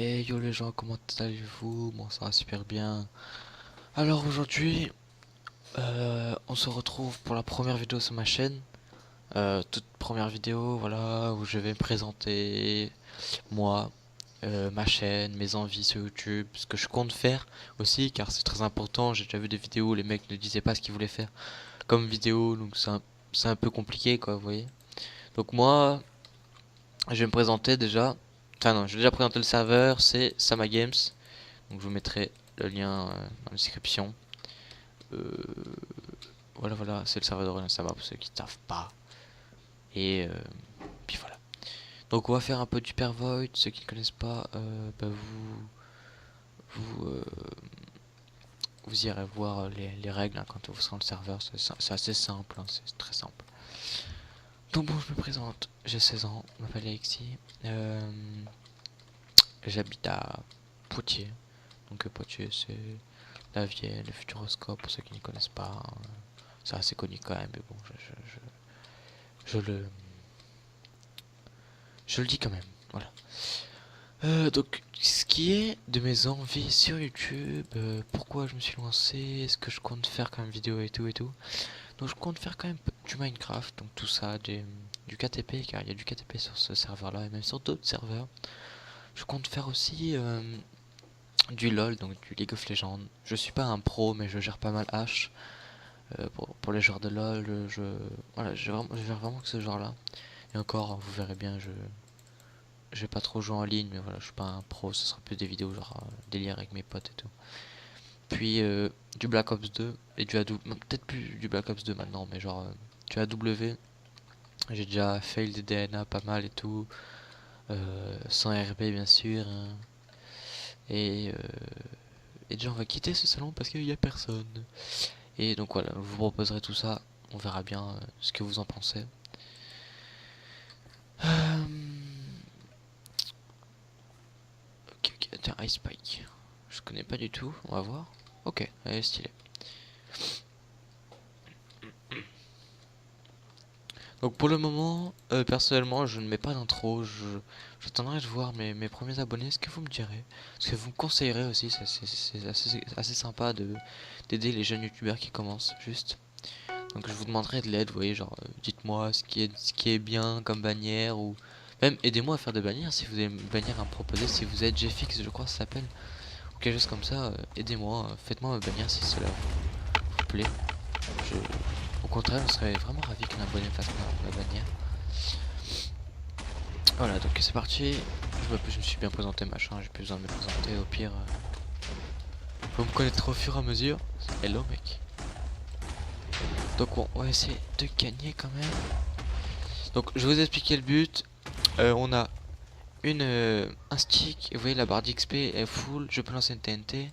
Et yo les gens, comment allez-vous? Moi ça va super bien. Alors aujourd'hui, on se retrouve pour la première vidéo sur ma chaîne. Toute première vidéo, voilà, où je vais me présenter moi, ma chaîne, mes envies sur YouTube, ce que je compte faire aussi, car c'est très important. J'ai déjà vu des vidéos où les mecs ne disaient pas ce qu'ils voulaient faire comme vidéo, donc c'est un peu compliqué quoi, vous voyez. Donc moi, je vais me présenter déjà. Enfin non, je vais déjà présenter le serveur, c'est Sama Games. Donc je vous mettrai le lien dans la description. Euh, voilà, c'est le serveur de Sama pour ceux qui ne savent pas. Et puis voilà. Donc on va faire un peu d'Hyper Void. Ceux qui ne connaissent pas, vous, euh, vous irez voir les règles hein, quand vous serez dans le serveur. C'est assez simple, hein, c'est très simple. Donc bon, je me présente. J'ai 16 ans, je m'appelle Alexis. J'habite à Poitiers. Donc Poitiers, c'est la Vienne, le Futuroscope pour ceux qui ne connaissent pas. C'est assez connu quand même, mais bon, je le, je le dis quand même. Voilà. Donc, ce qui est de mes envies sur YouTube, pourquoi je me suis lancé, ce que je compte faire comme vidéo et tout et tout. Donc, je compte faire quand même du Minecraft, donc tout ça, du KTP, car il y a du KTP sur ce serveur-là et même sur d'autres serveurs. Je compte faire aussi du LoL, donc du League of Legends. Je suis pas un pro, mais je gère pas mal H. Pour les joueurs de LoL, voilà, je gère vraiment que ce genre-là. Et encore, vous verrez bien, je vais pas trop jouer en ligne, mais voilà, je suis pas un pro, ce sera plus des vidéos genre délire avec mes potes et tout. Puis du Black Ops 2 et du AW, peut-être plus du Black Ops 2 maintenant, mais genre du AW. J'ai déjà fail des DNA pas mal et tout, sans RP bien sûr. Hein. Et, déjà on va quitter ce salon parce qu'il y a personne. Et donc voilà, je vous proposerai tout ça, on verra bien ce que vous en pensez. Euh, ok, tiens, Ice Spike. Je connais pas du tout, on va voir. Ok, elle est stylée. Donc pour le moment, personnellement, je ne mets pas d'intro. J'attendrai de voir mes premiers abonnés. Ce que vous me direz, ce que vous me conseillerez aussi, c'est assez sympa d'aider les jeunes youtubeurs qui commencent juste. Donc je vous demanderai de l'aide, vous voyez, genre dites-moi ce qui est bien comme bannière ou même aidez-moi à faire des bannières si vous avez une bannière à me proposer. Si vous êtes GFX, je crois que ça s'appelle, ou quelque chose comme ça, aidez-moi, faites-moi ma bannière si cela vous plaît. Je, Au contraire, je serais vraiment ravi qu'un abonné me fasse ma bannière. Voilà, donc c'est parti. Je me suis bien présenté, machin, j'ai plus besoin de me présenter. Au pire, vous me connaîtrez au fur et à mesure. Hello, mec. Donc, on va essayer de gagner quand même. Donc, je vais vous expliquer le but. On a un stick, et vous voyez la barre d'XP est full. Je peux lancer une TNT.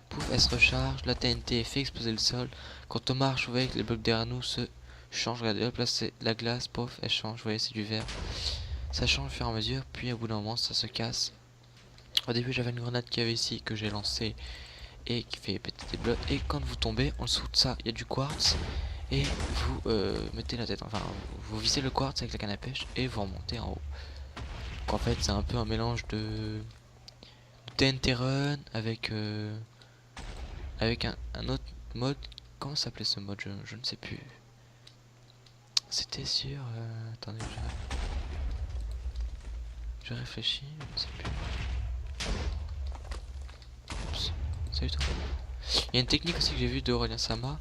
Pouf, elle se recharge. La TNT fait exploser le sol. Quand on marche, vous voyez que les blocs derrière nous se changent. Regardez, hop là, c'est la glace. Pouf, elle change. Vous voyez, c'est du vert. Ça change au fur et à mesure. Puis, au bout d'un moment, ça se casse. Au début, j'avais une grenade qui avait ici que j'ai lancée et qui fait péter des blocs. Et quand vous tombez, en dessous de ça, il y a du quartz. Et vous mettez la tête, enfin, vous visez le quartz avec la canne à pêche et vous remontez en haut. Donc, en fait, c'est un peu un mélange de TNT Run avec un autre mode. Comment s'appelait ce mode? Je ne sais plus. C'était sur. Attendez, je réfléchis, je ne sais plus. Oups, salut toi. Il y a une technique aussi que j'ai vue de Aurélien Sama,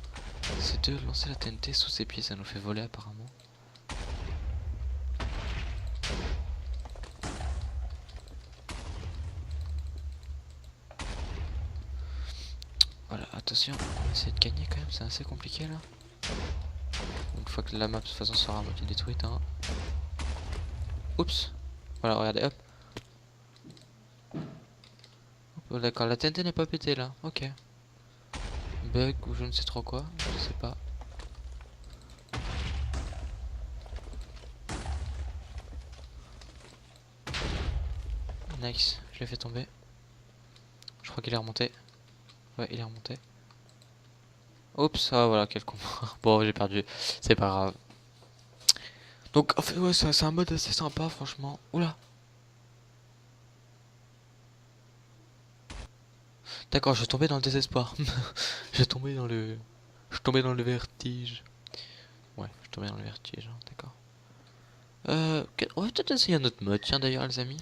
c'est de lancer la TNT sous ses pieds, ça nous fait voler apparemment. Voilà, attention, on va essayer de gagner quand même, c'est assez compliqué là. Une fois que la map de toute façon sera à moitié détruite, hein. Oups. Voilà, regardez, hop. Oh, d'accord, la TNT n'est pas pétée là, ok. Bug ou je ne sais trop quoi, je sais pas. Nice, je l'ai fait tomber. Je crois qu'il est remonté. Ouais, il est remonté. Oups, ah voilà, quel con. Bon, j'ai perdu, c'est pas grave. Donc, en fait, ouais, c'est un mode assez sympa, franchement. Oula. D'accord, je suis tombé dans le désespoir. J'ai tombé dans le... Je suis tombé dans le vertige. Ouais, je suis tombé dans le vertige, hein, d'accord. On va peut-être essayer un autre mode, tiens d'ailleurs les amis.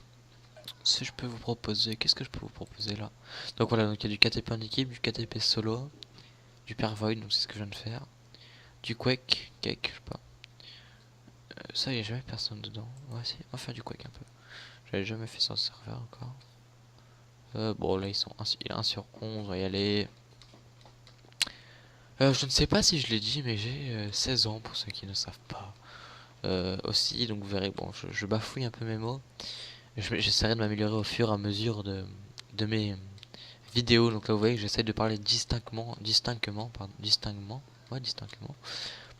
Si je peux vous proposer, qu'est-ce que je peux vous proposer là? Donc voilà, donc il y a du KTP en équipe, du KTP solo, du Pervoid, donc c'est ce que je viens de faire. Du Cake, je sais pas. Ça, il n'y a jamais personne dedans. Ouais, si, on va faire du Quake un peu. J'avais jamais fait sur ce serveur encore. Bon, là, il est 1 sur 11, on va y aller. Je ne sais pas si je l'ai dit, mais j'ai 16 ans pour ceux qui ne savent pas. Aussi, donc vous verrez, bon, je bafouille un peu mes mots. J'essaierai de m'améliorer au fur et à mesure de mes vidéos. Donc là, vous voyez que j'essaie de parler distinctement,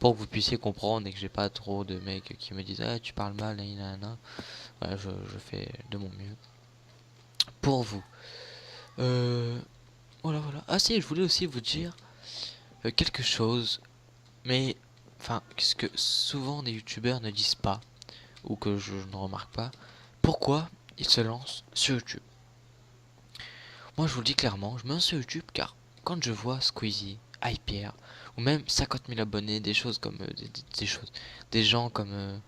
pour que vous puissiez comprendre et que j'ai pas trop de mecs qui me disent ah tu parles mal, nanana. Voilà, je fais de mon mieux pour vous. Euh, voilà. Ah si, je voulais aussi vous dire quelque chose, mais enfin, ce que souvent des youtubeurs ne disent pas, ou que je ne remarque pas, pourquoi ils se lancent sur YouTube. Moi, je vous le dis clairement, je me lance sur YouTube car quand je vois Squeezie, Hyper, ou même 50 000 abonnés, des choses comme des choses, des gens comme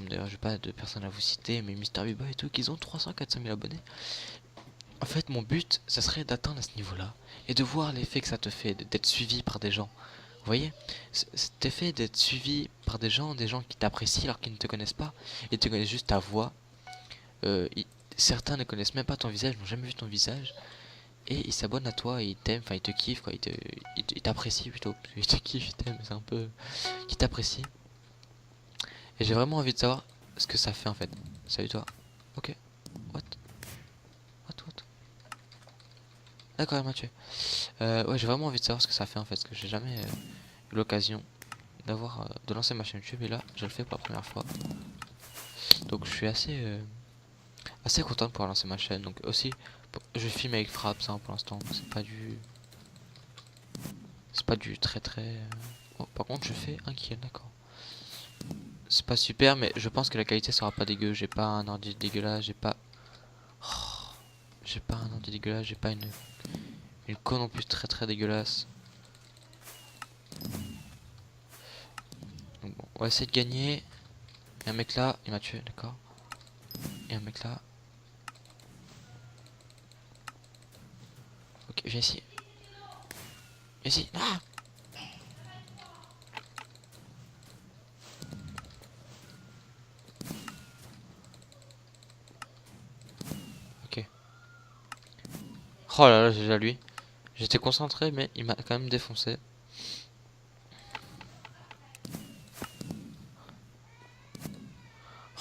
d'ailleurs, j'ai pas de personnes à vous citer, mais Mister Biba et tout, qui ont 300-400 000 abonnés. En fait, mon but, ça serait d'atteindre à ce niveau-là et de voir l'effet que ça te fait d'être suivi par des gens. Vous voyez, cet effet d'être suivi par des gens qui t'apprécient alors qu'ils ne te connaissent pas et te connaissent juste ta voix. Euh, ils- Certains ne connaissent même pas ton visage, n'ont jamais vu ton visage et ils s'abonnent à toi et ils t'aiment, enfin ils te kiffent quoi, ils t'apprécient plutôt. Ils te kiffent, ils t'aiment, c'est un peu... Qui t'apprécient. Et j'ai vraiment envie de savoir ce que ça fait en fait. Salut toi. Ok. What? What? D'accord, il m'a tué. Ouais, j'ai vraiment envie de savoir ce que ça fait en fait, parce que j'ai jamais eu l'occasion de lancer ma chaîne YouTube et là, je le fais pour la première fois. Donc je suis assez content de pouvoir lancer ma chaîne. Donc aussi, je filme avec Fraps hein, pour l'instant. C'est pas du très très. Oh, par contre, je fais un kill, d'accord. C'est pas super, mais je pense que la qualité sera pas dégueu. J'ai pas un ordi dégueulasse, j'ai pas un ordi dégueulasse, j'ai pas une co non plus très très dégueulasse. Donc bon, on va essayer de gagner. Et un mec là, il m'a tué, d'accord. Et un mec là. Ok, viens ici. Viens ici. Ah! Ok. Oh là là, j'ai déjà lui. J'étais concentré, mais il m'a quand même défoncé.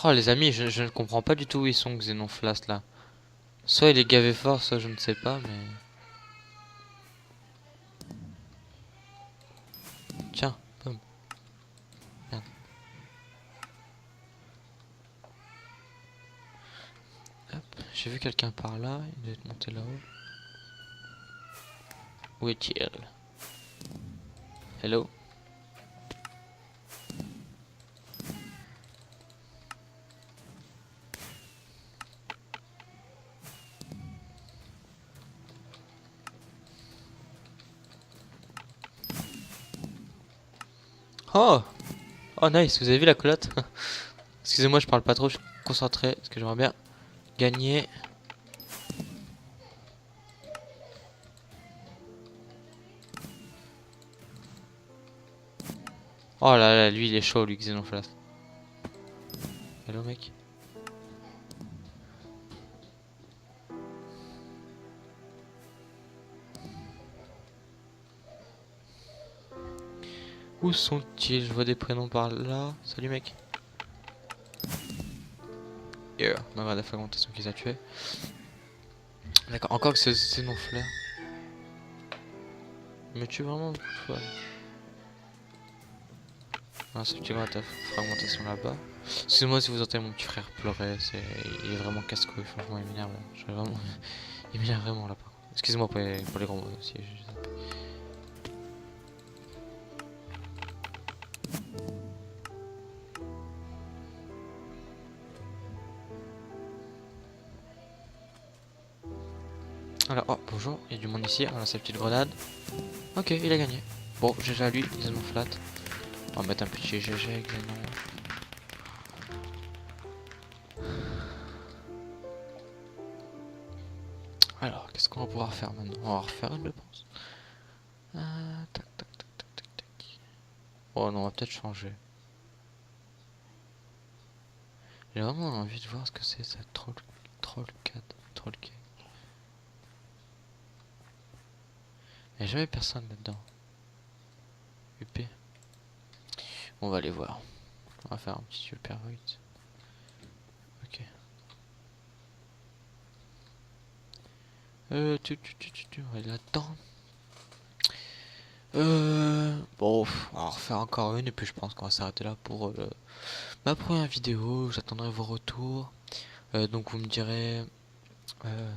Oh les amis, je ne comprends pas du tout où ils sont Xenonflast là. Soit il est gavé fort, soit je ne sais pas, mais... Tiens, boum. Merde. Hop, j'ai vu quelqu'un par là, il doit être monté là-haut. Où est-il? Hello? Oh! Oh nice, vous avez vu la culotte? Excusez-moi, je parle pas trop, je suis concentré, parce que j'aimerais bien gagner. Oh là là, lui il est chaud, lui, Xenonflast. Hello mec? Où sont-ils? Je vois des prénoms par là. Salut mec. Yeah, malgré la fragmentation qu'ils a tué. D'accord, encore que ce Xenonflast me tue vraiment beaucoup de fois. Ah, ce petit gars ta fragmentation là-bas. Excusez-moi si vous entendez mon petit frère pleurer, il est vraiment casse-couille, franchement il m'énerve là. Il m'énerve vraiment là par contre. Excusez-moi pour les gros mots aussi. Alors, oh, bonjour, il y a du monde ici, on a sa petite grenade. Ok, il a gagné. Bon, GG à lui, ils m'ont flat. On va mettre un petit GG avec les noms. Alors, qu'est-ce qu'on va pouvoir faire maintenant? On va refaire une, je pense. Tac, tac, tac, tac, tac, tac. Oh non, on va peut-être changer. J'ai vraiment envie de voir ce que c'est cette trollcat. Trollcat. Il n'y a jamais personne là-dedans. UP. On va aller voir. On va faire un petit super vite. Ok. On va aller là-dedans. Bon, on va refaire encore une et puis je pense qu'on va s'arrêter là pour ma première vidéo. J'attendrai vos retours. Donc vous me direz.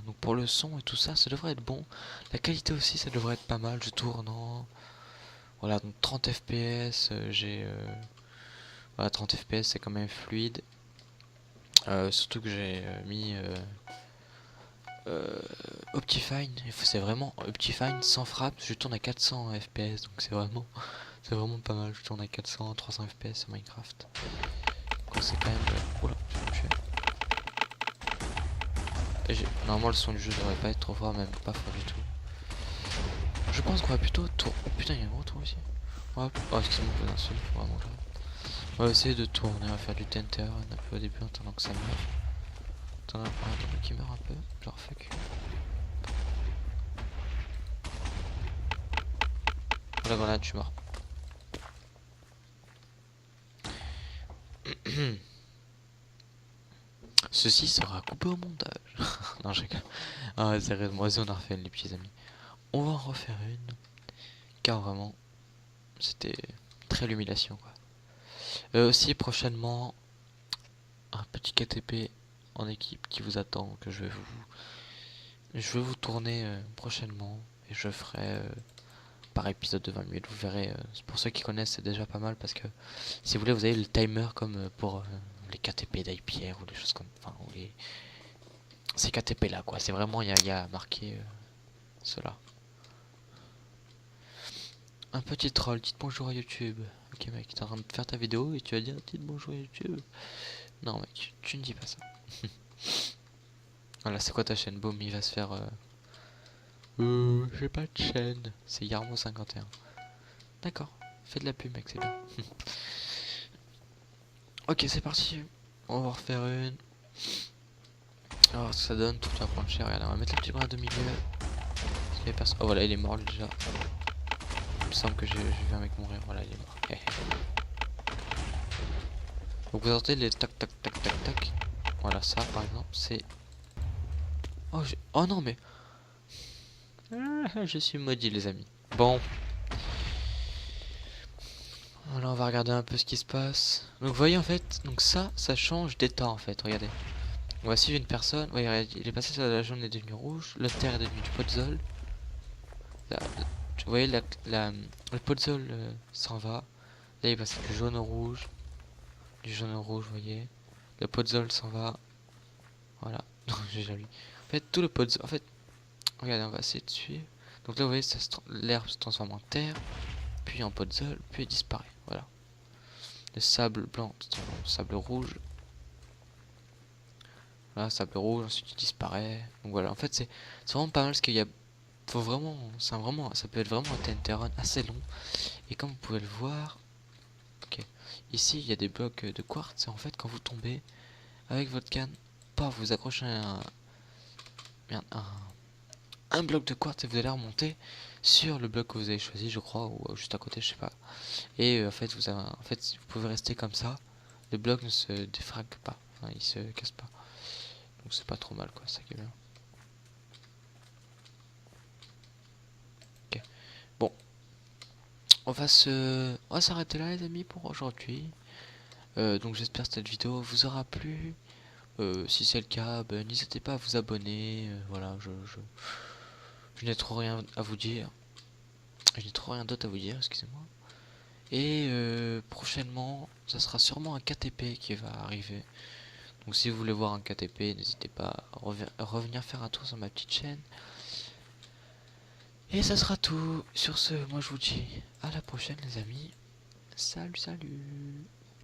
Donc pour le son et tout ça, ça devrait être bon. La qualité aussi, ça devrait être pas mal. Je tourne en voilà donc 30 fps. Voilà 30 fps, c'est quand même fluide. Surtout que j'ai mis Optifine. C'est vraiment Optifine sans frappe. Je tourne à 400 fps, donc c'est vraiment pas mal. Je tourne à 400, 300 fps sur Minecraft. Donc c'est quand même. Oula, je vais me tuer. Normalement le son du jeu devrait pas être trop fort, même pas fort du tout. Je pense qu'on va plutôt tourner. Oh putain, il y a un gros trou ici. Oh, excusez-moi pour l'insulte, vraiment grave. On va essayer de tourner, on va faire du tenter un peu au début en attendant que ça meure. Attendant qu'il meurt un peu, genre fuck. Oh la grenade, je suis mort. Ceci sera coupé au montage. Non, je rigole. Ah ouais, sérieusement, vas-y, on a refait les petits amis. On va en refaire une. Car vraiment, c'était très l'humiliation quoi. Aussi prochainement, un petit KTP en équipe qui vous attend, que je vais vous tourner prochainement. Et je ferai par épisode de 20 minutes, vous verrez. Pour ceux qui connaissent, c'est déjà pas mal parce que si vous voulez, vous avez le timer comme pour les KTP d'IPR ou des choses comme. Enfin, ou les. Ces KTP là quoi, c'est vraiment, il y a marqué cela. Un petit troll, dites bonjour à YouTube. Ok mec, t'es en train de faire ta vidéo et tu vas dire dites bonjour à YouTube. Non mec, tu ne dis pas ça. Voilà, c'est quoi ta chaîne? Boum, il va se faire. J'ai pas de chaîne. C'est Yarmo51. D'accord, fais de la pub mec, c'est bien. Ok, c'est parti. On va refaire une. Alors, ce que ça donne, tout va prendre cher. Regarde, on va mettre la petite grenade au milieu. Oh voilà, il est mort lui, déjà. Il me semble que j'ai vu un mec mourir. Voilà, il est mort. Donc vous entendez les tac tac tac tac tac. Voilà, ça par exemple, c'est. Oh non, mais. Je suis maudit, les amis. Bon. Voilà, on va regarder un peu ce qui se passe. Donc vous voyez en fait, donc ça change d'état en fait, regardez. On va suivre une personne, oui, il est passé sur la jaune, est devenu rouge, la terre est devenue du podzol. Vous voyez, le podzol s'en va. Là il est passé du jaune au rouge. Du jaune au rouge, vous voyez. Le podzol s'en va. Voilà, j'ai déjà lu. En fait, tout le podzol, en fait, regardez, on va essayer de suivre. Donc là vous voyez, l'herbe se transforme en terre, puis en podzol, puis il disparaît, voilà. Le sable blanc se transforme en sable rouge. Voilà, sable rouge, ensuite il disparaît. Donc voilà, en fait c'est vraiment pas mal parce qu'il y a. Faut vraiment. Ça peut être vraiment un TNT run assez long. Et comme vous pouvez le voir. Ok. Ici il y a des blocs de quartz. Et en fait quand vous tombez avec votre canne, pas vous accrochez merde, un bloc de quartz et vous allez remonter sur le bloc que vous avez choisi, je crois, ou juste à côté, je sais pas. Et en fait vous pouvez rester comme ça. Le bloc ne se défrague pas. Enfin, il se casse pas. Donc c'est pas trop mal quoi, ça qui est bien. Ok. Bon. On va s'arrêter là les amis pour aujourd'hui. Donc j'espère que cette vidéo vous aura plu. Si c'est le cas, ben, n'hésitez pas à vous abonner. Voilà, je n'ai trop rien à vous dire. Je n'ai trop rien d'autre à vous dire, excusez-moi. Et prochainement, ça sera sûrement un KTP qui va arriver. Donc si vous voulez voir un KTP, n'hésitez pas à revenir faire un tour sur ma petite chaîne. Et ça sera tout. Sur ce, moi je vous dis à la prochaine les amis. Salut, salut.